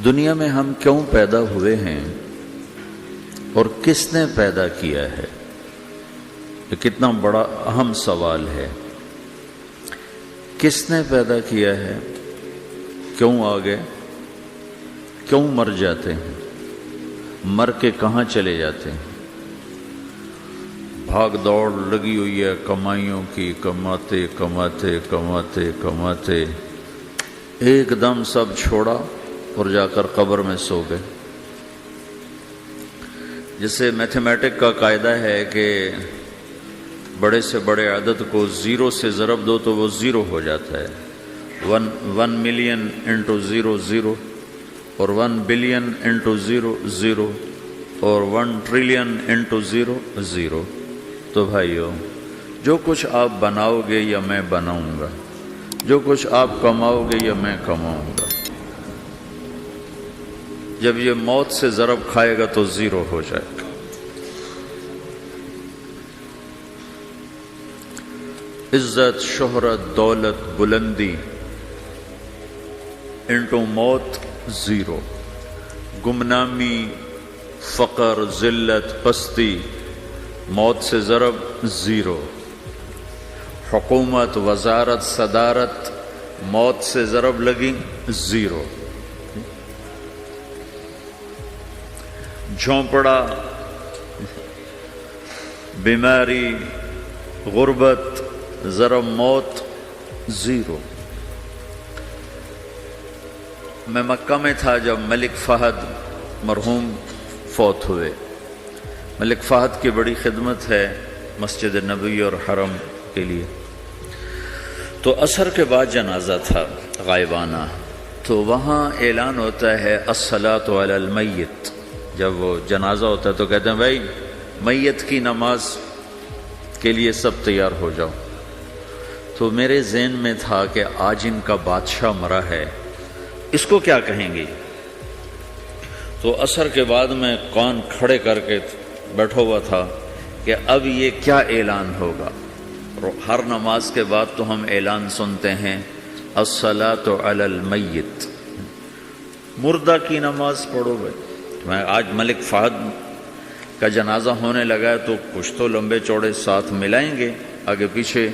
دنیا میں ہم کیوں پیدا ہوئے ہیں اور کس نے پیدا کیا ہے؟ یہ کتنا بڑا اہم سوال ہے۔ کس نے پیدا کیا ہے؟ کیوں آ گئے؟ کیوں مر جاتے ہیں؟ مر کے کہاں چلے جاتے ہیں؟ بھاگ دوڑ لگی ہوئی ہے کمائیوں کی، کماتے کماتے کماتے کماتے ایک دم سب چھوڑا اور جا کر قبر میں سو گئے۔ جسے میتھمیٹک کا قاعدہ ہے کہ بڑے سے بڑے عدد کو زیرو سے ضرب دو تو وہ زیرو ہو جاتا ہے۔ 1 ملین انٹو زیرو زیرو، اور 1 بلین انٹو زیرو زیرو، اور 1 ٹریلین انٹو زیرو زیرو۔ تو بھائیو، جو کچھ آپ بناؤ گے یا میں بناؤں گا، جو کچھ آپ کماؤ گے یا میں کماؤں گا، جب یہ موت سے ضرب کھائے گا تو زیرو ہو جائے گا۔ عزت، شہرت، دولت، بلندی انٹو موت زیرو، گمنامی، فقر، ذلت، پستی موت سے ضرب زیرو، حکومت، وزارت، صدارت موت سے ضرب لگی زیرو، جھونپڑا، بیماری، غربت ضرب موت زیرو۔ میں مکہ میں تھا جب ملک فہد مرحوم فوت ہوئے۔ ملک فہد کی بڑی خدمت ہے مسجد نبوی اور حرم کے لیے۔ تو عصر کے بعد جنازہ تھا غائبانہ، تو وہاں اعلان ہوتا ہے الصلاۃ علی المیت۔ جب وہ جنازہ ہوتا ہے تو کہتے ہیں بھائی میت کی نماز کے لیے سب تیار ہو جاؤ۔ تو میرے ذہن میں تھا کہ آج ان کا بادشاہ مرا ہے، اس کو کیا کہیں گے؟ تو عصر کے بعد میں کان کھڑے کر کے بیٹھا ہوا تھا کہ اب یہ کیا اعلان ہوگا۔ ہر نماز کے بعد تو ہم اعلان سنتے ہیں الصلاۃ علی المیت، مردہ کی نماز پڑھو بھائی۔ میں آج ملک فہد کا جنازہ ہونے لگا ہے تو کچھ تو لمبے چوڑے ساتھ ملائیں گے آگے پیچھے۔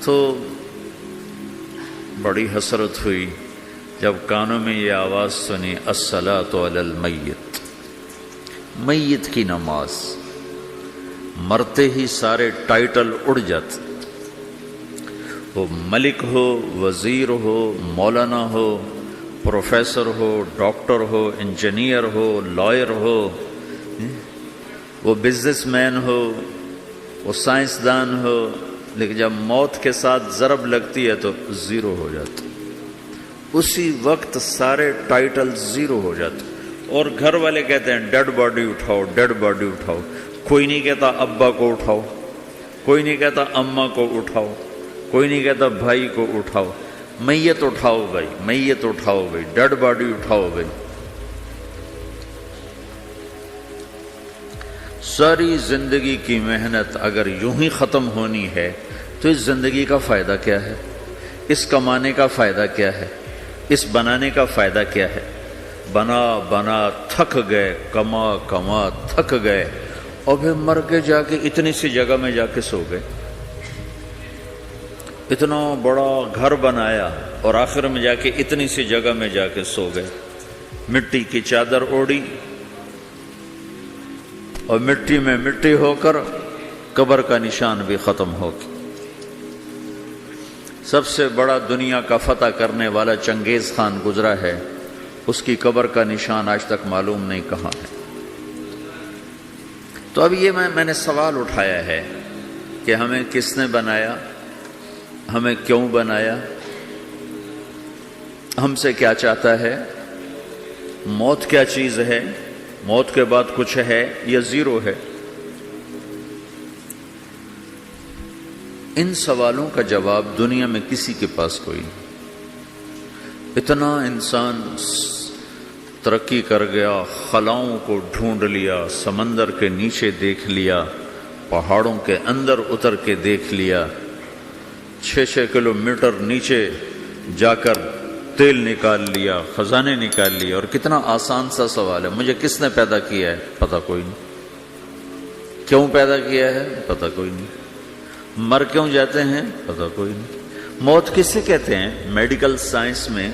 تو بڑی حسرت ہوئی جب کانوں میں یہ آواز سنی الصلاۃ علی المیت، میت کی نماز۔ مرتے ہی سارے ٹائٹل اڑ جاتے، وہ ملک ہو، وزیر ہو، مولانا ہو، پروفیسر ہو، ڈاکٹر ہو، انجینئر ہو، لائر ہو، وہ بزنس مین ہو، وہ سائنسدان ہو، لیکن جب موت کے ساتھ ضرب لگتی ہے تو زیرو ہو جاتا، اسی وقت سارے ٹائٹل زیرو ہو جاتے۔ اور گھر والے کہتے ہیں ڈیڈ باڈی اٹھاؤ، ڈیڈ باڈی اٹھاؤ۔ کوئی نہیں کہتا ابا کو اٹھاؤ، کوئی نہیں کہتا اماں کو اٹھاؤ، کوئی نہیں کہتا بھائی کو اٹھاؤ۔ میت اٹھاؤ بھائی، میت اٹھاؤ بھائی، ڈیڈ باڈی اٹھاؤ بھائی۔ ساری زندگی کی محنت اگر یوں ہی ختم ہونی ہے تو اس زندگی کا فائدہ کیا ہے؟ اس کمانے کا فائدہ کیا ہے؟ اس بنانے کا فائدہ کیا ہے؟ بنا بنا تھک گئے، کما کما تھک گئے، اور پھر مر کے جا کے اتنی سی جگہ میں جا کے سو گئے۔ اتنا بڑا گھر بنایا اور آخر میں جا کے اتنی سی جگہ میں جا کے سو گئے۔ مٹی کی چادر اوڑھی اور مٹی میں مٹی ہو کر قبر کا نشان بھی ختم ہو گیا۔ سب سے بڑا دنیا کا فتح کرنے والا چنگیز خان گزرا ہے، اس کی قبر کا نشان آج تک معلوم نہیں کہاں ہے۔ تو اب یہ میں نے سوال اٹھایا ہے کہ ہمیں کس نے بنایا، ہمیں کیوں بنایا، ہم سے کیا چاہتا ہے، موت کیا چیز ہے، موت کے بعد کچھ ہے یا زیرو ہے؟ ان سوالوں کا جواب دنیا میں کسی کے پاس کوئی نہیں۔ اتنا انسان ترقی کر گیا، خلاؤں کو ڈھونڈ لیا، سمندر کے نیچے دیکھ لیا، پہاڑوں کے اندر اتر کے دیکھ لیا، 6 کلومیٹر نیچے جا کر تیل نکال لیا، خزانے نکال لیے، اور کتنا آسان سا سوال ہے، مجھے کس نے پیدا کیا ہے؟ پتہ کوئی نہیں۔ کیوں پیدا کیا ہے؟ پتہ کوئی نہیں۔ مر کیوں جاتے ہیں؟ پتہ کوئی نہیں۔ موت کسے کہتے ہیں؟ میڈیکل سائنس میں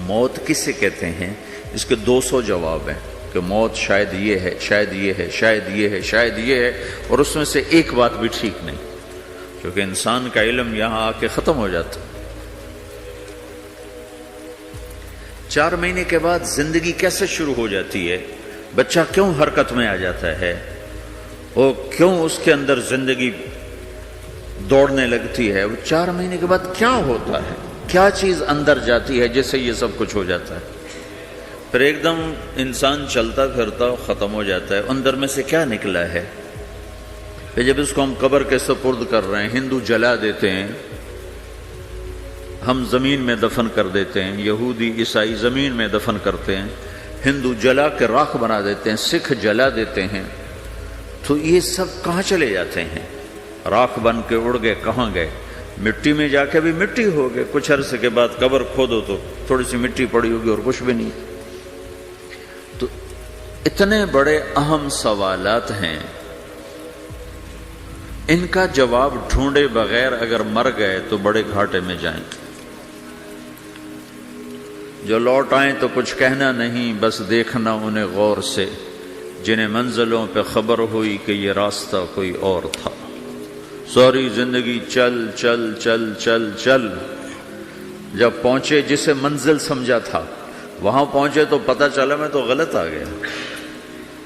موت کسے کہتے ہیں؟ اس کے 200 جواب ہیں کہ موت شاید یہ ہے، شاید یہ ہے، شاید یہ ہے، شاید یہ ہے، اور اس میں سے ایک بات بھی ٹھیک نہیں، کیونکہ انسان کا علم یہاں آ کے ختم ہو جاتا۔ 4 مہینے کے بعد زندگی کیسے شروع ہو جاتی ہے؟ بچہ کیوں حرکت میں آ جاتا ہے؟ وہ کیوں اس کے اندر زندگی دوڑنے لگتی ہے؟ وہ 4 مہینے کے بعد کیا ہوتا ہے؟ کیا چیز اندر جاتی ہے جس سے یہ سب کچھ ہو جاتا ہے؟ پھر ایک دم انسان چلتا پھرتا ختم ہو جاتا ہے، اندر میں سے کیا نکلا ہے؟ پھر جب اس کو ہم قبر کے سپرد کر رہے ہیں، ہندو جلا دیتے ہیں، ہم زمین میں دفن کر دیتے ہیں، یہودی عیسائی زمین میں دفن کرتے ہیں، ہندو جلا کے راکھ بنا دیتے ہیں، سکھ جلا دیتے ہیں، تو یہ سب کہاں چلے جاتے ہیں؟ راکھ بن کے اڑ گئے، کہاں گئے؟ مٹی میں جا کے بھی مٹی ہو گئے، کچھ عرصے کے بعد قبر کھودو تو تھوڑی سی مٹی پڑی ہوگی اور کچھ بھی نہیں۔ تو اتنے بڑے اہم سوالات ہیں، ان کا جواب ڈھونڈے بغیر اگر مر گئے تو بڑے گھاٹے میں جائیں گے۔ جو لوٹ آئیں تو کچھ کہنا نہیں، بس دیکھنا انہیں غور سے، جنہیں منزلوں پہ خبر ہوئی کہ یہ راستہ کوئی اور تھا۔ ساری زندگی چل چل چل چل چل، جب پہنچے جسے منزل سمجھا تھا وہاں پہنچے تو پتہ چلا میں تو غلط آ گیا،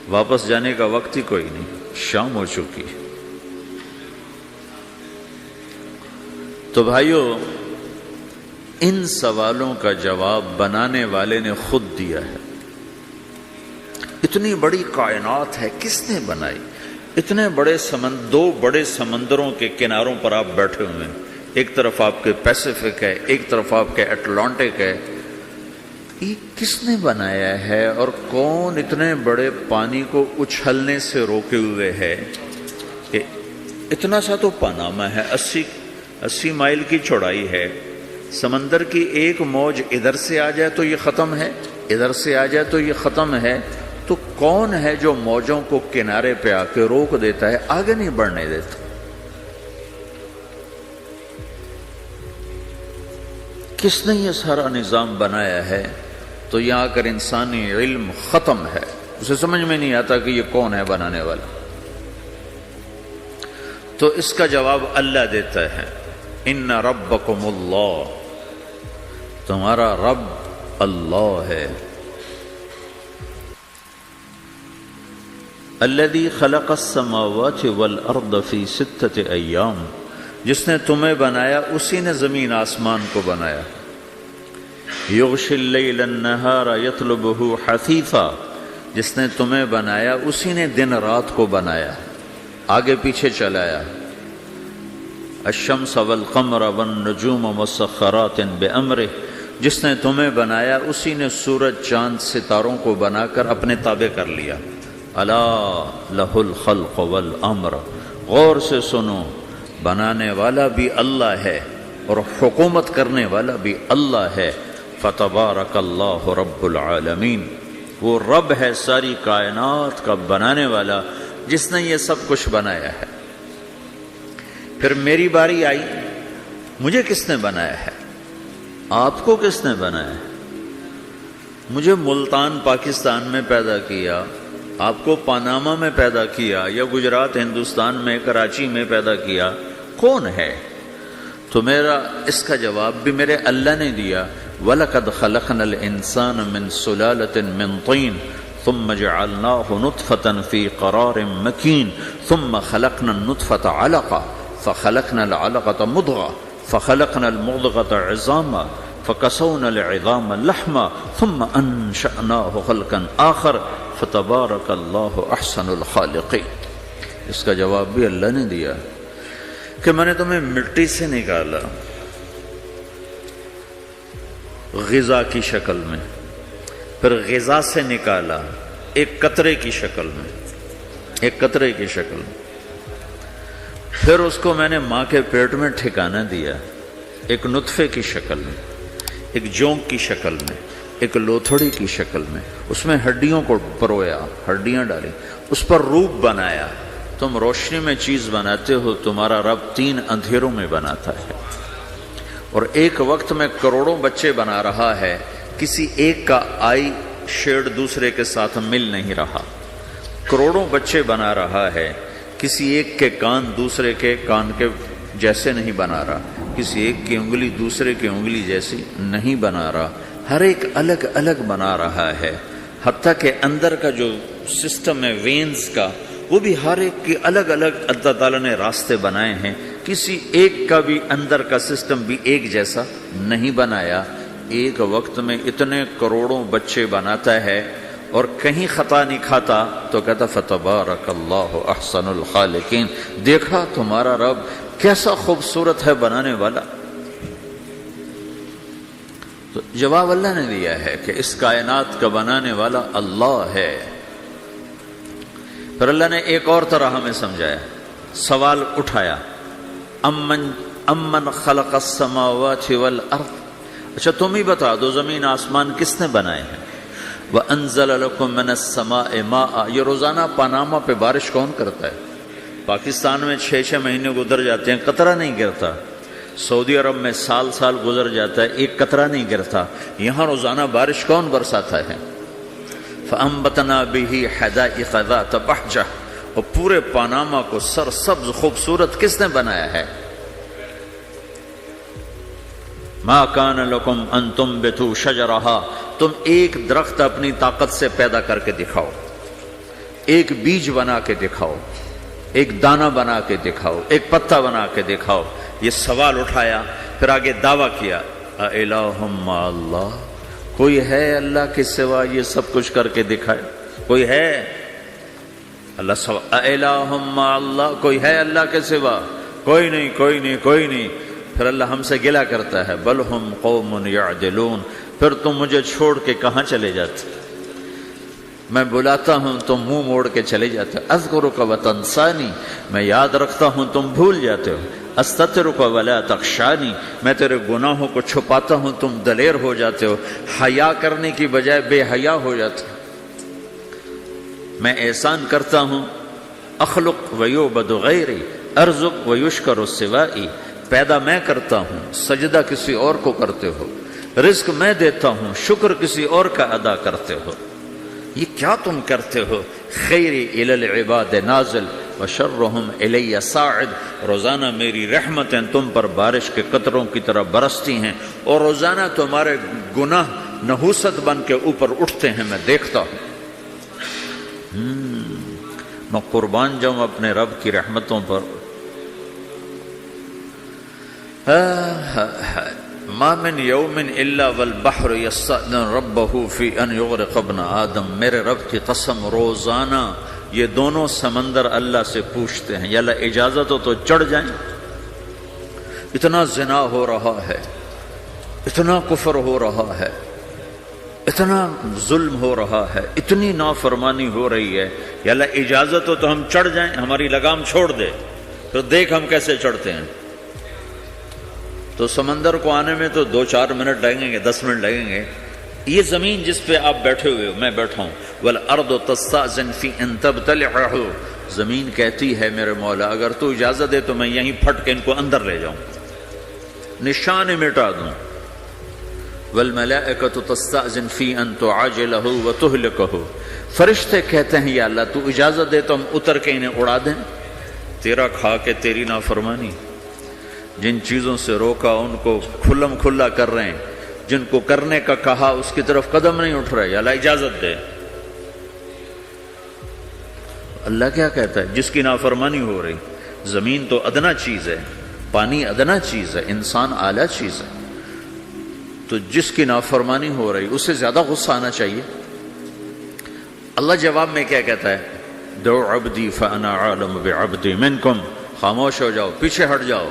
واپس جانے کا وقت ہی کوئی نہیں، شام ہو چکی۔ تو بھائیو، ان سوالوں کا جواب بنانے والے نے خود دیا ہے۔ اتنی بڑی کائنات ہے، کس نے بنائی؟ اتنے بڑے دو بڑے سمندروں کے کناروں پر آپ بیٹھے ہوئے ہیں، ایک طرف آپ کے پیسیفک ہے، ایک طرف آپ کے اٹلانٹک ہے، یہ کس نے بنایا ہے؟ اور کون اتنے بڑے پانی کو اچھلنے سے روکے ہوئے ہے کہ اتنا سا تو پاناما ہے، 80 مائل کی چوڑائی ہے، سمندر کی ایک موج ادھر سے آ جائے تو یہ ختم ہے، ادھر سے آ جائے تو یہ ختم ہے، تو کون ہے جو موجوں کو کنارے پہ آ کے روک دیتا ہے، آگے نہیں بڑھنے دیتا؟ کس نے یہ سارا نظام بنایا ہے؟ تو یہاں کر انسانی علم ختم ہے، اسے سمجھ میں نہیں آتا کہ یہ کون ہے بنانے والا۔ تو اس کا جواب اللہ دیتا ہے، ان ربکم اللہ، تمہارا رب اللہ ہے، الذی خلق السماوات والارض فی 6 ایام، جس نے تمہیں بنایا اسی نے زمین آسمان کو بنایا، یغشی اللیل النہار یطلبہ حثیثا، جس نے تمہیں بنایا اسی نے دن رات کو بنایا، آگے پیچھے چلایا، الشمس والقمر والنجوم مسخرات بامرہ، جس نے تمہیں بنایا اسی نے سورج چاند ستاروں کو بنا کر اپنے تابع کر لیا، الا لہ الخلق والامر، غور سے سنو، بنانے والا بھی اللہ ہے اور حکومت کرنے والا بھی اللہ ہے، فتبارک اللہ رب العالمین، وہ رب ہے ساری کائنات کا بنانے والا جس نے یہ سب کچھ بنایا ہے۔ پھر میری باری آئی، مجھے کس نے بنایا ہے؟ آپ کو کس نے بنایا ہے؟ مجھے ملتان پاکستان میں پیدا کیا، آپ کو پاناما میں پیدا کیا، یا گجرات ہندوستان میں کراچی میں پیدا کیا، کون ہے؟ تو میرا اس کا جواب بھی میرے اللہ نے دیا، وَلَقَدْ خَلَقْنَا الْإِنسَانَ مِنْ سُلَالَةٍ مِّن طِينٍ ثُمَّ جَعَلْنَاهُ نُطْفَةً فِي قَرَارٍ مَّكِينٍ ثُمَّ خَلَقْنَا النُّطْفَةَ عَلَقَةً فَخَلَقْنَا الْعَلَقَةَ مُضْغَةً فَخَلَقْنَا الْمُضْغَةَ عِظَامًا فَكَسَوْنَا الْعِظَامَ لَحْمًا ثُمَّ أَنشَأْنَاهُ خَلْقًا آخَرَ فَتَبَارَكَ اللَّهُ أَحْسَنُ الْخَالِقِينَ۔ اس کا جواب بھی اللہ نے دیا کہ میں نے تمہیں مٹی سے نکالا غذا کی شکل میں، پھر غذا سے نکالا ایک قطرے کی شکل میں، ایک قطرے کی شکل میں، پھر اس کو میں نے ماں کے پیٹ میں ٹھکانہ دیا ایک نطفے کی شکل میں، ایک جونک کی شکل میں، ایک لوتھڑی کی شکل میں، اس میں ہڈیوں کو پرویا، ہڈیاں ڈالی، اس پر روپ بنایا۔ تم روشنی میں چیز بناتے ہو، تمہارا رب 3 اندھیروں میں بناتا ہے، اور ایک وقت میں کروڑوں بچے بنا رہا ہے، کسی ایک کا آئی شیڈ دوسرے کے ساتھ مل نہیں رہا، کروڑوں بچے بنا رہا ہے، کسی ایک کے کان دوسرے کے کان کے جیسے نہیں بنا رہا، کسی ایک کی انگلی دوسرے کی انگلی جیسی نہیں بنا رہا، ہر ایک الگ الگ بنا رہا ہے، حتیٰ کہ اندر کا جو سسٹم ہے وینز کا، وہ بھی ہر ایک کی الگ الگ اللہ تعالیٰ نے راستے بنائے ہیں، کسی ایک کا بھی اندر کا سسٹم بھی ایک جیسا نہیں بنایا۔ ایک وقت میں اتنے کروڑوں بچے بناتا ہے اور کہیں خطا نہیں کھاتا، تو کہتا فتبارک اللہ احسن الخالقین، دیکھا تمہارا رب کیسا خوبصورت ہے بنانے والا۔ تو جواب اللہ نے دیا ہے کہ اس کائنات کا بنانے والا اللہ ہے۔ پھر اللہ نے ایک اور طرح ہمیں سمجھایا، سوال اٹھایا، امن خلق السماوات والارض، اچھا تم ہی بتا دو زمین آسمان کس نے بنائے ہیں؟ وَأَنزَلَ لَكُم مِّنَ السَّمَاءِ مَاءً، یہ روزانہ پاناما پہ بارش کون کرتا ہے؟ پاکستان میں 6 مہینے گزر جاتے ہیں، قطرہ نہیں گرتا، سعودی عرب میں سال گزر جاتا ہے، ایک قطرہ نہیں گرتا، یہاں روزانہ بارش کون برساتا ہے؟ فَأَنبَتْنَا بِهِ حَدَائِقَ ذَاتَ بَهْجَةٍ، اور پورے پاناما کو سرسبز خوبصورت کس نے بنایا ہے؟ مَا كَانَ لَكُمْ أَن تُنبِتُوا شَجَرَهَا، تم ایک درخت اپنی طاقت سے پیدا کر کے دکھاؤ، ایک بیج بنا کے دکھاؤ، ایک دانہ بنا کے دکھاؤ، ایک پتا بنا کے دکھاؤ۔ یہ سوال اٹھایا، پھر آگے دعویٰ کیا، اِلَٰهٌ مَّعَ اللَّهِ، کوئی ہے اللہ کے سوا یہ سب کچھ کر کے دکھائے؟ کوئی ہے؟ اللہ سوا اِلَٰهٌ مَّعَ اللَّهِ، کوئی ہے اللہ کے سوا؟ کوئی نہیں، کوئی نہیں، کوئی نہیں۔ پھر اللہ ہم سے گلہ کرتا ہے، بل ہم قوم یعدلون، پھر تم مجھے چھوڑ کے کہاں چلے جاتے؟ میں بلاتا ہوں تم منہ موڑ کے چلے جاتے ہو، اذکرک وتنسانی، میں یاد رکھتا ہوں تم بھول جاتے ہو، استترک ولا تخشانی، میں تیرے گناہوں کو چھپاتا ہوں تم دلیر ہو جاتے ہو، حیا کرنے کی بجائے بے حیا ہو جاتے ہو۔ میں احسان کرتا ہوں، اخلق ویعبد غیری، ارزق ویشکر سوائی، پیدا میں کرتا ہوں، سجدہ کسی اور کو کرتے ہو، رزق میں دیتا ہوں، شکر کسی اور کا ادا کرتے ہو، یہ کیا تم کرتے ہو؟ خیری الی العباد نازل وشرہم الی صاعد، روزانہ میری رحمتیں تم پر بارش کے قطروں کی طرح برستی ہیں، اور روزانہ تمہارے گناہ نحوست بن کے اوپر اٹھتے ہیں، میں دیکھتا ہوں۔ میں قربان جاؤں اپنے رب کی رحمتوں پر۔ ما من یوم الا والبحر یستأذن ربہ فی ان یغرق ابن آدم، میرے رب کی قسم روزانہ یہ دونوں سمندر اللہ سے پوچھتے ہیں، یا اللہ اجازت ہو تو چڑھ جائیں، اتنا زنا ہو رہا ہے، اتنا کفر ہو رہا ہے، اتنا ظلم ہو رہا ہے، اتنی نافرمانی ہو رہی ہے، یا اللہ اجازت ہو تو ہم چڑھ جائیں، ہماری لگام چھوڑ دے، تو دیکھ ہم کیسے چڑھتے ہیں۔ تو سمندر کو آنے میں تو 2-4 منٹ لگیں گے، 10 منٹ لگیں گے۔ یہ زمین جس پہ آپ بیٹھے ہوئے ہو، میں بیٹھا ہوں، وَالْأَرْضُ تَسْتَأْذِنُ فِي أَن تَبْتَلِعَهُ، زمین کہتی ہے میرے مولا اگر تو اجازت دے تو میں یہیں پھٹ کے ان کو اندر لے جاؤں، نشان مٹا دوں۔ وَالْمَلَائِكَةُ تَسْتَأْذِنُ فِي أَن تُعَاجِلَهُ وَتُهْلِكَهُ، فرشتے کہتے ہیں یا اللہ تو اجازت دے تو ہم اتر کے انہیں اڑا دیں، تیرا کھا کے تیری نافرمانی، جن چیزوں سے روکا ان کو کھلم کھلا کر رہے ہیں، جن کو کرنے کا کہا اس کی طرف قدم نہیں اٹھ رہا، یا اللہ اجازت دے۔ اللہ کیا کہتا ہے؟ جس کی نافرمانی ہو رہی، زمین تو ادنا چیز ہے، پانی ادنا چیز ہے، انسان اعلیٰ چیز ہے، تو جس کی نافرمانی ہو رہی اسے زیادہ غصہ آنا چاہیے۔ اللہ جواب میں کیا کہتا ہے؟ دعو عبدی فانا عالم بعبدی منکم، خاموش ہو جاؤ، پیچھے ہٹ جاؤ،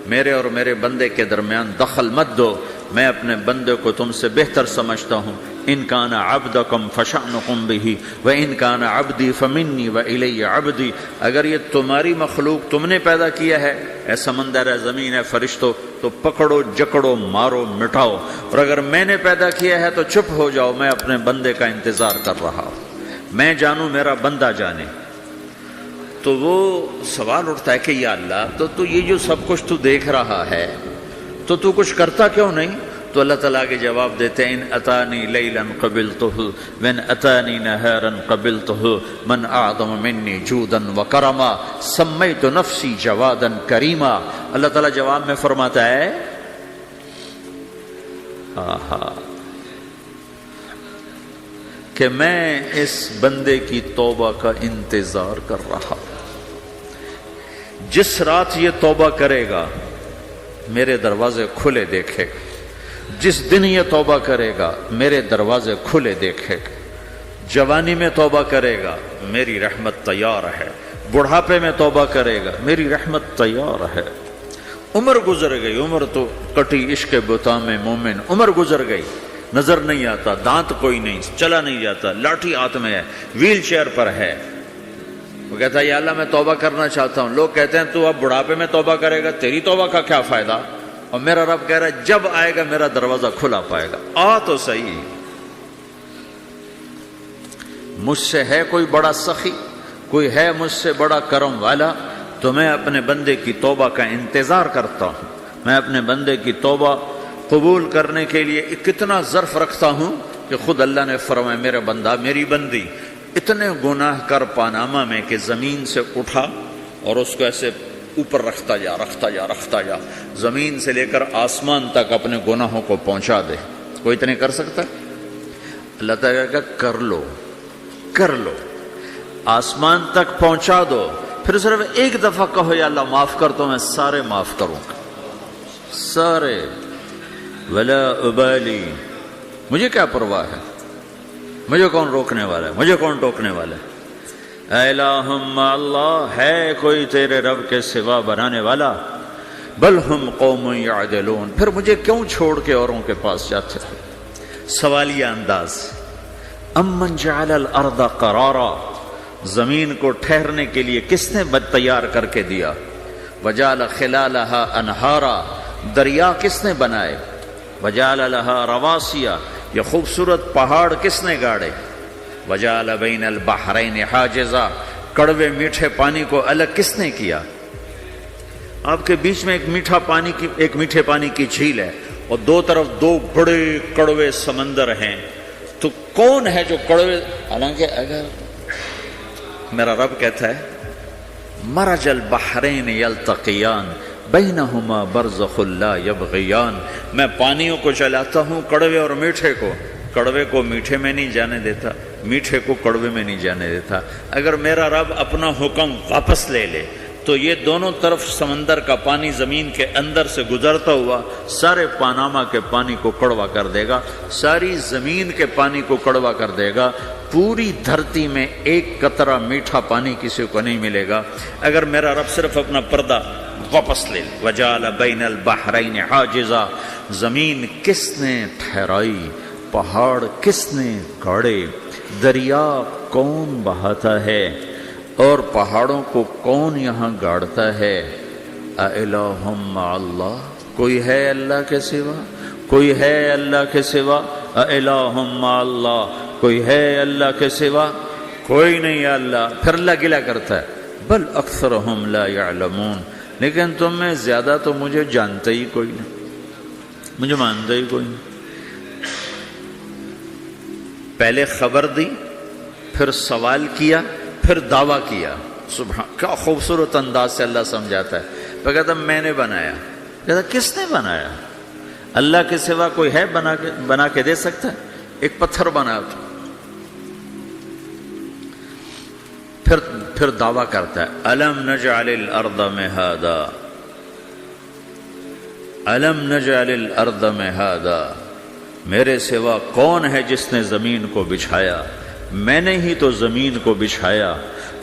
میرے اور میرے بندے کے درمیان دخل مت دو، میں اپنے بندے کو تم سے بہتر سمجھتا ہوں، ان کان عبدکم فشأنکم بہ وان کان عبدی فمنی والی عبدی، اگر یہ تمہاری مخلوق تم نے پیدا کیا ہے، اے سمندر ہے، زمین ہے، فرشتوں، تو پکڑو جکڑو مارو مٹاؤ، اور اگر میں نے پیدا کیا ہے تو چپ ہو جاؤ، میں اپنے بندے کا انتظار کر رہا ہوں، میں جانوں میرا بندہ جانے۔ تو وہ سوال اٹھتا ہے کہ یا اللہ، تو یہ جو سب کچھ تو دیکھ رہا ہے تو کچھ کرتا کیوں نہیں؟ تو اللہ تعالیٰ کے جواب دیتے ہیں ان اتانی لیلا قبلتہ وان اتانی نہارا قبلتہ من اعظم منی جودا وکرما سمیت نفسی جوادا کریما۔ اللہ تعالیٰ جواب میں فرماتا ہے کہ میں اس بندے کی توبہ کا انتظار کر رہا ہوں، جس رات یہ توبہ کرے گا میرے دروازے کھلے دیکھے گا، جس دن یہ توبہ کرے گا میرے دروازے کھلے دیکھے گا، جوانی میں توبہ کرے گا میری رحمت تیار ہے، بڑھاپے میں توبہ کرے گا میری رحمت تیار ہے۔ عمر گزر گئی، عمر تو کٹی عشق بتا میں مومن، عمر گزر گئی، نظر نہیں آتا، دانت کوئی نہیں، چلا نہیں جاتا، لاٹھی ہاتھ میں ہے، ویل چیئر پر ہے، وہ کہتا ہے یا اللہ میں توبہ کرنا چاہتا ہوں۔ لوگ کہتے ہیں تو اب بڑھاپے میں توبہ کرے گا، تیری توبہ کا کیا فائدہ؟ اور میرا رب کہہ رہا ہے جب آئے گا میرا دروازہ کھلا پائے گا، آ تو صحیح۔ مجھ سے ہے کوئی بڑا سخی، کوئی ہے مجھ سے بڑا کرم والا، تو میں اپنے بندے کی توبہ کا انتظار کرتا ہوں، میں اپنے بندے کی توبہ قبول کرنے کے لیے کتنا ظرف رکھتا ہوں کہ خود اللہ نے فرمایا میرا بندہ میری بندی اتنے گناہ کر پاناما میں کہ زمین سے اٹھا اور اس کو ایسے اوپر رکھتا جا، زمین سے لے کر آسمان تک اپنے گناہوں کو پہنچا دے۔ کوئی اتنے کر سکتا ہے؟ اللہ تعالیٰ کا کر لو، آسمان تک پہنچا دو، پھر صرف ایک دفعہ کہو یا اللہ معاف کر، تو میں سارے معاف کروں گا، سارے، ولا ابالی، مجھے کیا پرواہ ہے، مجھے کون روکنے والا ہے، مجھے کون ٹوکنے والا ہے؟ اے الہم اللہ، ہے کوئی تیرے رب کے سوا بنانے والا؟ بل ہم قوم یعدلون، پھر مجھے کیوں چھوڑ کے اوروں کے پاس جاتے ہو؟ سوالیہ انداز۔ امن جعل الارض قرارا، زمین کو ٹھہرنے کے لیے کس نے تیار کر کے دیا؟ وجعل خلالہا انہارا، دریا کس نے بنائے؟ وجعل لہا رواسیا، یہ خوبصورت پہاڑ کس نے گاڑے؟ وجعل بین البحرین حاجزا، کڑوے میٹھے پانی کو الگ کس نے کیا؟ آپ کے بیچ میں ایک میٹھے پانی کی جھیل ہے اور دو طرف دو بڑے کڑوے سمندر ہیں، تو کون ہے جو کڑوے؟ حالانکہ اگر میرا رب کہتا ہے مرج البحرین یلتقیان بینہما برزخ لا یبغیان، میں پانیوں کو چلاتا ہوں، کڑوے اور میٹھے کو، کڑوے کو میٹھے میں نہیں جانے دیتا، میٹھے کو کڑوے میں نہیں جانے دیتا۔ اگر میرا رب اپنا حکم واپس لے لے تو یہ دونوں طرف سمندر کا پانی زمین کے اندر سے گزرتا ہوا سارے پاناما کے پانی کو کڑوا کر دے گا، ساری زمین کے پانی کو کڑوا کر دے گا، پوری دھرتی میں ایک قطرہ میٹھا پانی کسی کو نہیں ملے گا اگر میرا رب صرف اپنا پردہ واپس لے لے۔ وجعل بین البحرین حاجزا، زمین کس نے ٹھہرائی، پہاڑ کس نے گاڑے، دریا کون بہاتا ہے اور پہاڑوں کو کون یہاں گاڑتا ہے؟ اِلَٰهٌ مَّعَ اللَّهِ، کوئی ہے اللہ کے سوا؟ کوئی ہے اللہ کے سوا؟ اِلَٰهٌ مَّعَ اللَّهِ، کوئی ہے اللہ کے سوا؟ کوئی نہیں ہے اللہ۔ پھر اللہ گلہ کرتا ہے بل اکثرهم لا يعلمون، لیکن تم میں زیادہ تو مجھے جانتا ہی کوئی نہیں، مجھے مانتا ہی کوئی نہیں۔ پہلے خبر دی، پھر سوال کیا، پھر دعویٰ کیا۔ سبحان، کیا خوبصورت انداز سے اللہ سمجھاتا ہے۔ پھر کہتا میں نے بنایا، کہتا کس نے بنایا؟ اللہ کے سوا کوئی ہے بنا کے دے سکتا ہے؟ ایک پتھر بنایا تو پھر دعویٰ کرتا ہے الم نجعل الارض مہادا، الم نجعل الارض مہادا، میرے سوا کون ہے جس نے زمین کو بچھایا؟ میں نے ہی تو زمین کو بچھایا۔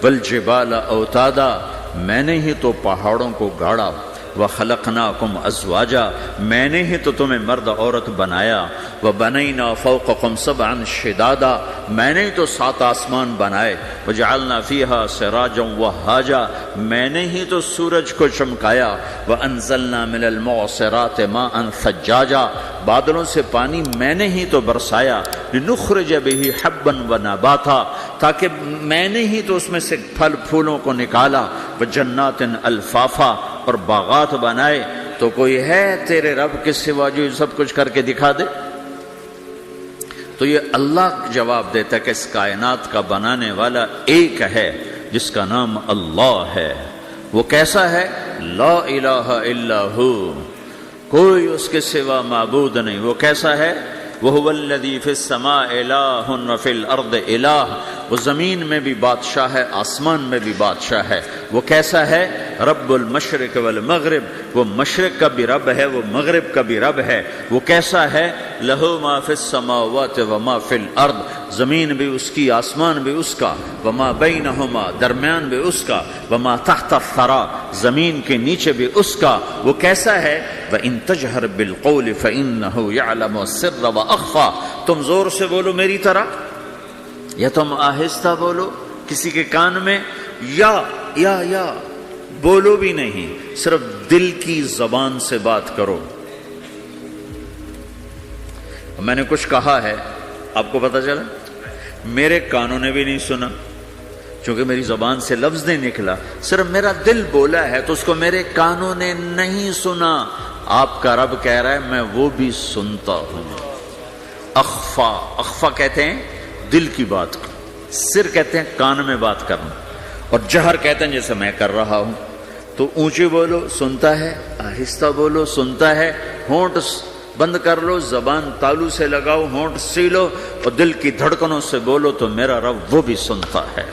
والجبال اوتادا، میں نے ہی تو پہاڑوں کو گاڑا۔ وخلقناکم ازواجا، میں نے ہی تو تمہیں مرد عورت بنایا۔ وَبَنَيْنَا فَوْقَكُمْ سَبْعًا شِدَادًا، میں نے تو 7 آسمان بنائے، وَجَعَلْنَا فِيهَا سِرَاجًا وَهَّاجًا، میں نے ہی تو سورج کو چمکایا، وَأَنزَلْنَا مِنَ الْمُعْصِرَاتِ مَاءً ثَجَّاجًا، بادلوں سے پانی میں نے ہی تو برسایا، لِنُخْرِجَ بِهِ حَبًّا وَنَبَاتًا، تاکہ میں نے ہی تو اس میں سے پھل پھولوں کو نکالا، وَجَنَّاتٍ الْفَافًا، اور باغات بنائے۔ تو کوئی ہے تیرے رب کے سوا جو سب کچھ کر کے دکھا دے؟ تو یہ اللہ جواب دیتا ہے کہ اس کائنات کا بنانے والا ایک ہے جس کا نام اللہ ہے۔ وہ کیسا ہے؟ لا الہ الا ہو، کوئی اس کے سوا معبود نہیں۔ وہ کیسا ہے؟ وَهُوَ الَّذِي فِي السَّمَاءِ إِلَٰهٌ وَفِي الْأَرْضِ إِلَٰهٌ، وہ زمین میں بھی بادشاہ ہے، آسمان میں بھی بادشاہ ہے۔ وہ کیسا ہے؟ رب المشرق والمغرب، وہ مشرق کا بھی رب ہے، وہ مغرب کا بھی رب ہے۔ وہ کیسا ہے؟ لَهُ مَا فِي السَّمَاوَاتِ وَمَا فِي الْأَرْضِ، زمین بھی اس کی، آسمان بھی اس کا، وَمَا بَيْنَهُمَا، درمیان بھی اس کا، وَمَا تَحْتَ الثَّرَىٰ، زمین کے نیچے بھی اس کا۔ وہ کیسا ہے؟ وَإِن تَجْهَرْ بِالْقَوْلِ فَإِنَّهُ يَعْلَمُ السِّرَّ وَأَخْفَىٰ، تم زور سے بولو میری طرح، یا تم آہستہ بولو کسی کے کان میں، یا بولو بھی نہیں، صرف دل کی زبان سے بات کرو۔ میں نے کچھ کہا ہے، آپ کو پتہ چلا؟ میرے کانوں نے بھی نہیں سنا، چونکہ میری زبان سے لفظ نہیں نکلا، صرف میرا دل بولا ہے تو اس کو میرے کانوں نے نہیں سنا۔ آپ کا رب کہہ رہا ہے میں وہ بھی سنتا ہوں۔ اخفا کہتے ہیں دل کی بات کو، سر کہتے ہیں کان میں بات کرنا، اور جہر کہتے ہیں جیسے میں کر رہا ہوں۔ تو اونچی بولو سنتا ہے، آہستہ بولو سنتا ہے، ہونٹ بند کر لو، زبان تالو سے لگاؤ، ہونٹ سیلو اور دل کی دھڑکنوں سے بولو تو میرا رب وہ بھی سنتا ہے۔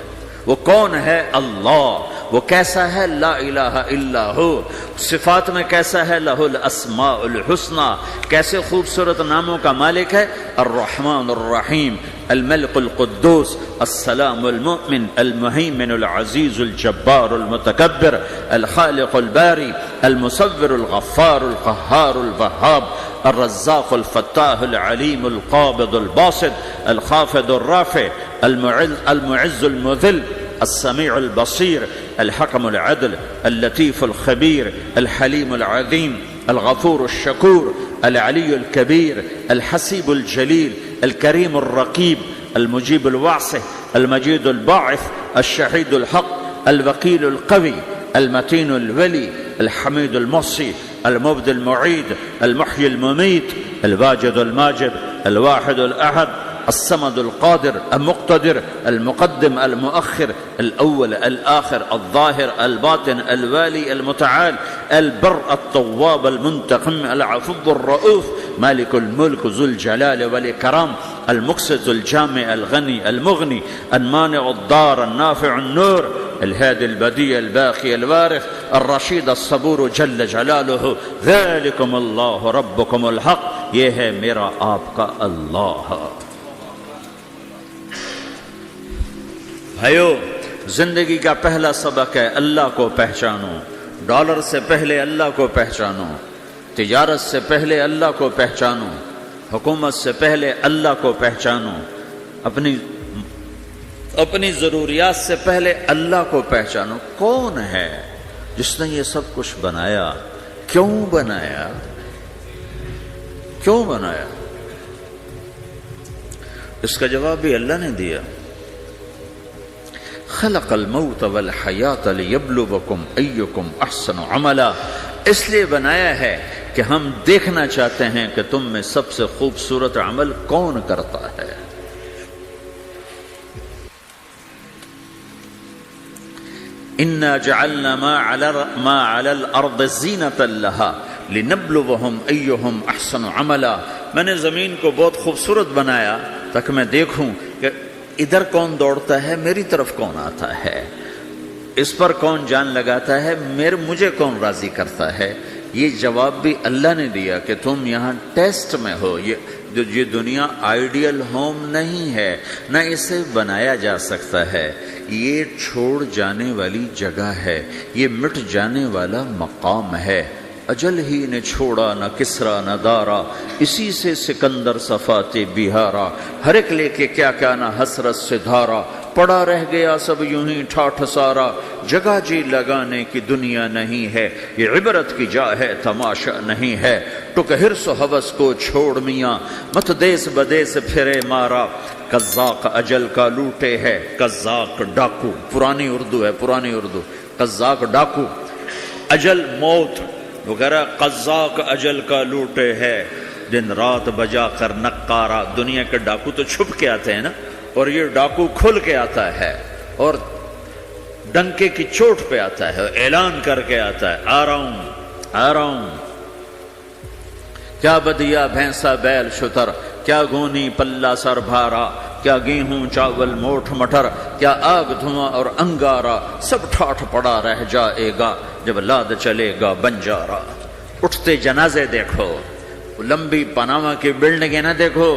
وہ کون ہے؟ اللہ۔ وہ کیسا ہے؟ لا الہ الا ہو۔ صفات میں کیسا ہے؟ لہ الاسماء الحسنی، کیسے خوبصورت ناموں کا مالک ہے؟ الرحمن الرحیم، الملک القدوس، السلام المؤمن، المہیمن العزیز الجبار المتکبر، الخالق الباری، المصور الغفار القہار الوہاب، الرزاق الفتاح العلیم القابض الباسط، الخافض الرافع، المعز المذل، السميع البصير، الحكم العدل، اللطيف الخبير، الحليم العظيم، الغفور الشكور، العلي الكبير، الحسيب الجليل، الكريم الرقيب، المجيب الواسع، المجيد الباعث، الشهيد الحق، الوكيل القوي، المتين الولي، الحميد المحصي، المبدي المعيد، المحيي المميت، الواجد الماجد، الواحد الأحد، الصمد القادر المقتدر، المقدم المؤخر، الأول الآخر، الظاهر الباطن، الوالي المتعال، البر التواب المنتقم، العفو الرؤوف، مالك الملك ذو الجلال والإكرام، المقسط الجامع الغني المغني، المانع الضار النافع النور، الهادي البديع الباقي الوارث، الرشيد الصبور جل جلاله، ذلكم الله ربكم الحق، یہ ہے میرا آپ کا اللہ۔ بھائیو، زندگی کا پہلا سبق ہے اللہ کو پہچانو۔ ڈالر سے پہلے اللہ کو پہچانو، تجارت سے پہلے اللہ کو پہچانو، حکومت سے پہلے اللہ کو پہچانو، اپنی ضروریات سے پہلے اللہ کو پہچانو۔ کون ہے جس نے یہ سب کچھ بنایا؟ کیوں بنایا؟ کیوں بنایا؟ اس کا جواب بھی اللہ نے دیا۔ خلق الموت والحیات لیبلوکم ایکم احسن عملا، اس لیے بنایا ہے کہ ہم دیکھنا چاہتے ہیں کہ تم میں سب سے خوبصورت عمل کون کرتا ہے۔ انا جعلنا ما علی الارض زینۃ لها لنبلوہم ایہم احسن عملا، میں نے زمین کو بہت خوبصورت بنایا تاکہ میں دیکھوں کہ ادھر کون دوڑتا ہے، میری طرف کون آتا ہے، اس پر کون جان لگاتا ہے، مجھے کون راضی کرتا ہے۔ یہ جواب بھی اللہ نے دیا کہ تم یہاں ٹیسٹ میں ہو۔ یہ دنیا آئیڈیل ہوم نہیں ہے، نہ اسے بنایا جا سکتا ہے، یہ چھوڑ جانے والی جگہ ہے، یہ مٹ جانے والا مقام ہے۔ اجل ہی نے چھوڑا نہ کسرا نہ دارا، اسی سے سکندر صفات بہارا، ہر ایک لے کے کیا کیا نہ حسرت سے دھارا، پڑا رہ گیا سب یوں ہی ٹھاٹھ سارا، جگہ جی لگانے کی دنیا نہیں ہے، یہ عبرت کی جا ہے تماشا نہیں ہے، ٹک حرص و ہوس کو چھوڑ میاں، مت دیس بدیس پھرے مارا، قزاق اجل کا لوٹے ہے، قزاق ڈاکو، پرانی اردو ہے، پرانی اردو، قزاق ڈاکو، اجل موت وغیرہ، قزاق اجل کا لوٹے ہے، دن رات بجا کر نقارا، دنیا کے ڈاکو تو چھپ کے آتے ہیں نا، اور یہ ڈاکو کھل کے آتا ہے اور ڈنکے کی چوٹ پہ آتا ہے، اعلان کر کے آتا ہے، آ رہا ہوں آ رہا ہوں، کیا بدیا بھینسا بیل شتر، کیا گونی پلہ سر بھارا، کیا گیہوں چاول موٹھ مٹر، کیا آگ دھواں اور انگارا، سب ٹھاٹھ پڑا رہ جائے گا جب لاد چلے گا بنجارا۔ اٹھتے جنازے دیکھو، لمبی پاناما کی بلڈنگیں نہ دیکھو،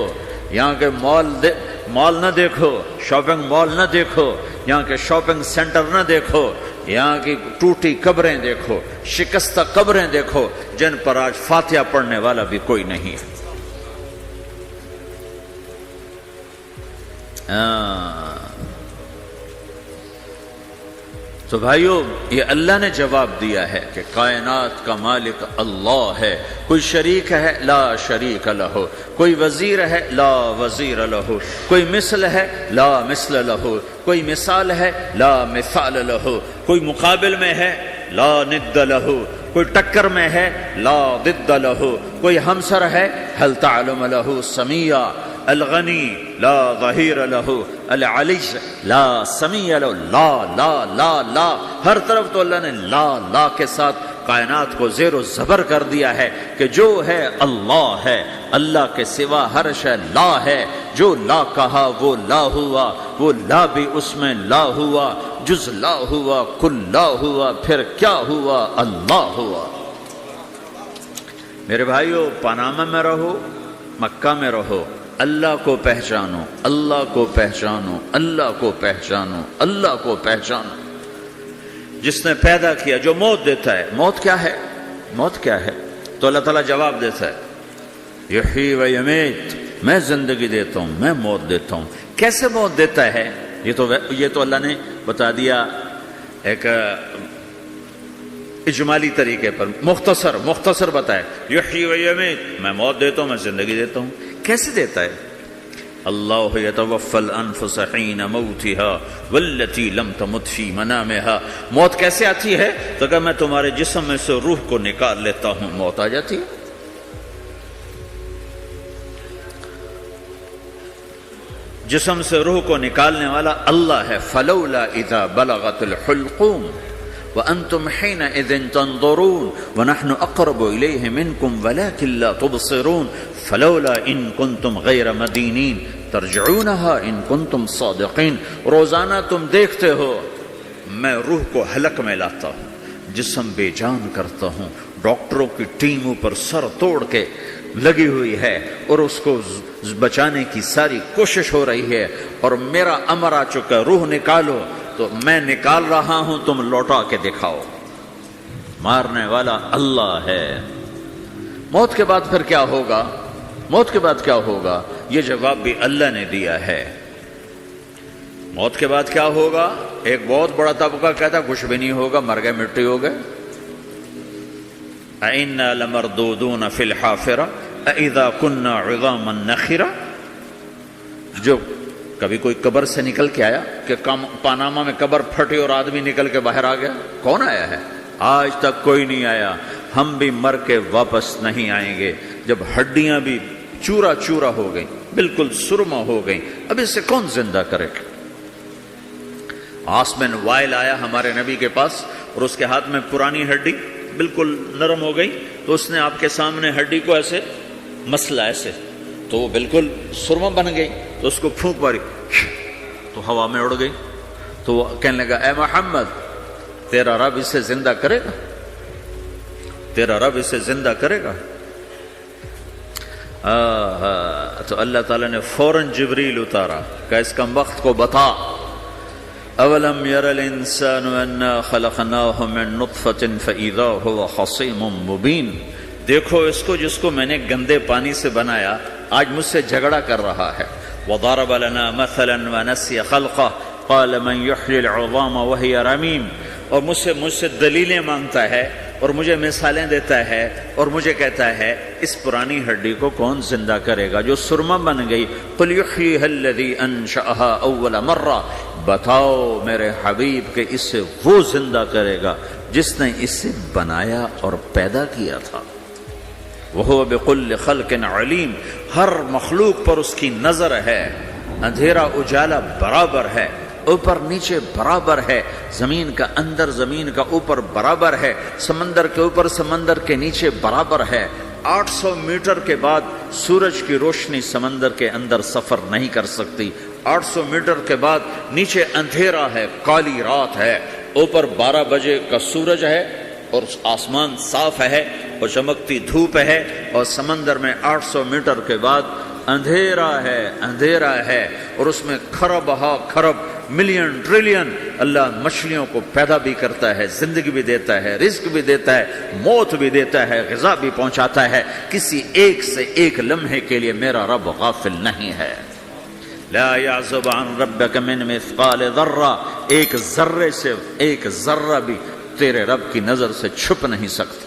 یہاں کے مال نہ دیکھو، شاپنگ مال نہ دیکھو، یہاں کے شاپنگ سینٹر نہ دیکھو، یہاں کی ٹوٹی قبریں دیکھو، شکستہ قبریں دیکھو، جن پر آج فاتحہ پڑھنے والا بھی کوئی نہیں ہے۔ تو بھائیو، یہ اللہ نے جواب دیا ہے کہ کائنات کا مالک اللہ ہے، کوئی شریک ہے لا شریک لہ، کوئی وزیر ہے لا وزیر لہ، کوئی مثل ہے لا مثل لہ، کوئی مثال ہے لا مثال لہ، کوئی مقابل میں ہے لا ند لہ، کوئی ٹکر میں ہے لا ضد لہ، کوئی ہمسر ہے هل تعلم لہ سمیہ، الغنی لا ظہیر لہ، العلی لا سمیع لہ، لا لا لا لا، ہر طرف تو اللہ نے لا لا کے ساتھ کائنات کو زیر و زبر کر دیا ہے کہ جو ہے اللہ ہے، اللہ کے سوا ہر شے لا ہے، جو لا کہا وہ لا ہوا، وہ لا بھی اس میں لا ہوا، جز لا ہوا کل لا ہوا، پھر کیا ہوا؟ اللہ ہوا۔ میرے بھائیو، پاناما میں رہو، مکہ میں رہو، اللہ کو پہچانو، اللہ کو پہچانو، اللہ کو پہچانو، اللہ کو پہچانو۔ جس نے پیدا کیا، جو موت دیتا ہے، موت کیا ہے؟ موت کیا ہے؟ تو اللہ تعالیٰ جواب دیتا ہے، یحیی و یمیت، میں زندگی دیتا ہوں، میں موت دیتا ہوں۔ کیسے موت دیتا ہے؟ یہ تو اللہ نے بتا دیا ایک اجمالی طریقے پر، مختصر بتائے، یحیی و یمیت، میں موت دیتا ہوں، میں زندگی دیتا ہوں۔ کیسے دیتا ہے؟ اللہ یتوفی الانفس حین موتها والتی لم تمت فی منامها۔ موت کیسے آتی ہے؟ تو کہ میں تمہارے جسم میں سے روح کو نکال لیتا ہوں، موت آ جاتی ہے۔ جسم سے روح کو نکالنے والا اللہ ہے۔ فلولا اذا بلغت الحلقوم وانتم حينئذ تنظرون ونحن اقرب اليه منكم ولكن لا تبصرون فلولا ان كنتم غير مدينين ترجعونها ان كنتم صادقين۔ روزانہ تم دیکھتے ہو میں روح کو حلق میں لاتا ہوں، جسم بے جان کرتا ہوں، ڈاکٹروں کی ٹیم اوپر سر توڑ کے لگی ہوئی ہے اور اس کو بچانے کی ساری کوشش ہو رہی ہے، اور میرا امر آ چکا، روح نکالو، تو میں نکال رہا ہوں، تم لوٹا کے دکھاؤ۔ مارنے والا اللہ ہے۔ موت کے بعد پھر کیا ہوگا؟ موت کے بعد کیا ہوگا؟ یہ جواب بھی اللہ نے دیا ہے۔ موت کے بعد کیا ہوگا؟ ایک بہت بڑا طبقہ کہتا کچھ بھی نہیں ہوگا، مر گئے، مٹی ہو گئے۔ اِنَّا لَمَرْدُودُونَ فِي الْحَافِرَةِ اَإِذَا كُنَّا عِظَامًا نَخِرَةً۔ جو کبھی کوئی قبر سے نکل کے آیا کہ پاناما میں قبر پھٹی اور آدمی نکل کے باہر آ گیا؟ کون آیا ہے؟ آج تک کوئی نہیں آیا۔ ہم بھی مر کے واپس نہیں آئیں گے۔ جب ہڈیاں بھی چورا چورا ہو گئیں، بالکل سرما ہو گئیں، اب اسے کون زندہ کرے؟ عاصم وائل آیا ہمارے نبی کے پاس اور اس کے ہاتھ میں پرانی ہڈی بالکل نرم ہو گئی، تو اس نے آپ کے سامنے ہڈی کو ایسے مسلا، ایسے، تو وہ بالکل سرما بن گئی، تو اس کو پھونک ماری تو ہوا میں اڑ گئی۔ تو وہ کہنے لگا، اے محمد، تیرا رب اسے زندہ کرے گا؟ تیرا رب اسے زندہ کرے گا؟ تو اللہ تعالیٰ نے فوراً جبریل اتارا کہ اس کم وقت کو بتا اولم یر الانسان انا خلقناہ من نطفۃ فاذا هو خصیم مبین، دیکھو اس کو جس کو میں نے گندے پانی سے بنایا آج مجھ سے جھگڑا کر رہا ہے. وضرب لنا مثلا ونسی خلقہ قال من یحیی العظام وہی رمیم، اور مجھ سے دلیلیں مانگتا ہے اور مجھے مثالیں دیتا ہے اور مجھے کہتا ہے اس پرانی ہڈی کو کون زندہ کرے گا جو سرما بن گئی. قل یحییھا الذی انشأھا اول مرہ، بتاؤ میرے حبیب کہ اس سے وہ زندہ کرے گا جس نے اسے بنایا اور پیدا کیا تھا. وہو بکل خلق علیم، ہر مخلوق پر اس کی نظر ہے، اندھیرا اجالا برابر ہے، اوپر نیچے برابر ہے، زمین کا اندر زمین کا اوپر برابر ہے، سمندر کے اوپر سمندر کے نیچے برابر ہے. 800 میٹر کے بعد سورج کی روشنی سمندر کے اندر سفر نہیں کر سکتی. 800 میٹر کے بعد نیچے اندھیرا ہے، کالی رات ہے، اوپر 12 بجے کا سورج ہے اور آسمان صاف ہے اور چمکتی دھوپ ہے، اور سمندر میں 800 میٹر کے بعد اندھیرا ہے اور اس میں کھرب ہا کھرب ملین ٹریلین اللہ مچھلیوں کو پیدا بھی کرتا ہے، زندگی بھی دیتا ہے، رزق بھی دیتا ہے، موت بھی دیتا ہے، غذا بھی پہنچاتا ہے. کسی ایک سے ایک لمحے کے لیے میرا رب غافل نہیں ہے. لا يعزب عن ربك من مثقال ذرہ، ایک ذرے سے ایک ذرہ بھی تیرے رب کی نظر سے چھپ نہیں سکتا.